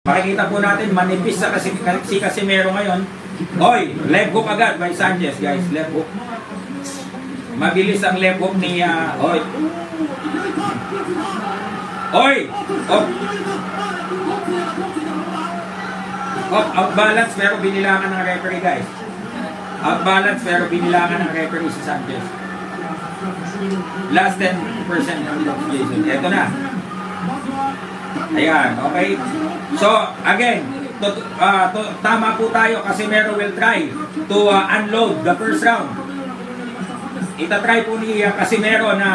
Makikita po natin, manipis sa si Casimero ngayon. Oy, left hook agad by Sanchez, guys. Left hook. Mabilis ang left hook ni Oy. Oy! Oh. Oh, out balance pero binilangan ng referee, guys. Out balance pero binilangan ng referee si Sanchez. Last 10% ng Jason. Ito na. Ayan, okay. So, again, tama po tayo. Casimero will try to unload the first round. Itatry po ni Casimero na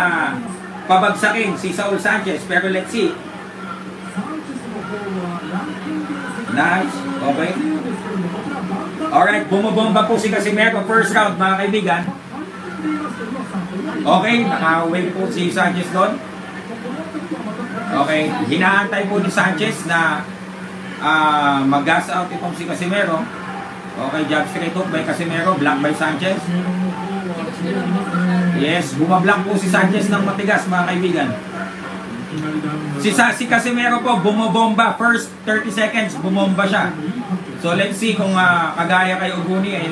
pabagsakin si Saul Sanchez. Pero let's see. Nice. Okay. Alright, bumubomba po si Casimero. First round, mga kaibigan. Okay, naka-wave po si Sanchez doon. Okay, hinaantay po ni Sanchez na mag-gas out itong si Casimero. Okay, jab straight hook by Casimero, block by Sanchez. Yes, bumablock po si Sanchez ng matigas, mga kaibigan. Si Casimero po, bumobomba. First 30 seconds, bumomba siya. So let's see kung kagaya kay Uguni ay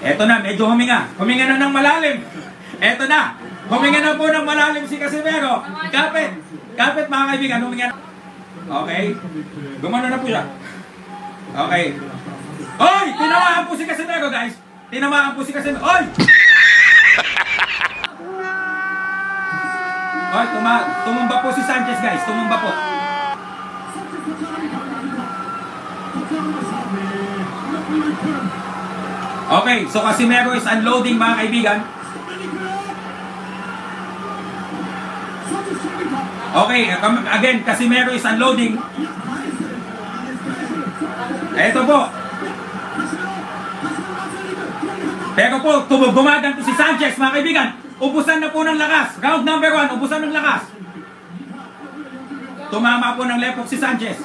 eto na, medyo huminga. Huminga na ng malalim. Eto na. Huminga na po ng malalim si Casimero. Kapit mga kaibigan, huminga na. Okay. Gumano na po siya. Okay. Oy! Tinamaan po si Casimero, guys. Tinamaan po si Casimero. Oy! Oy, tumumba po si Sanchez, guys. Tumumba po. Okay, so Casimero is unloading, mga kaibigan. Okay, again, Casimero is unloading. Eto po. Pero po, gumagan po si Sanchez, mga kaibigan. Ubusan na po ng lakas. Round number 1, ubusan ng lakas. Tumama po ng left hook si Sanchez.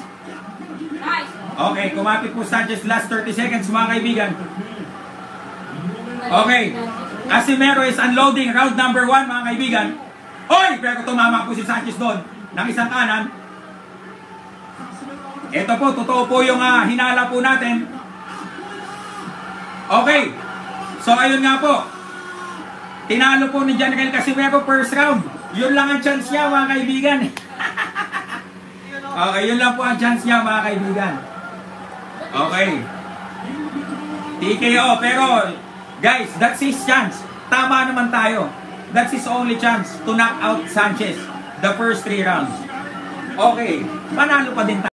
Okay, kumapit po Sanchez last 30 seconds, mga kaibigan. Okay, Casimero is unloading round number 1, mga kaibigan. Oy! Pero tumama po si Sanchez doon ng isang kanan. Ito po, totoo po yung hinala po natin. Okay, so ayun nga po. Tinalo po ni General Casimero first round. Yun lang ang chance niya, mga kaibigan. Okay, yun lang po ang chance niya, mga kaibigan. Okay. TKO, pero guys, that's his chance. Tama naman tayo. That's his only chance to knock out Sanchez the first 3 rounds. Okay, panalo pa din tayo.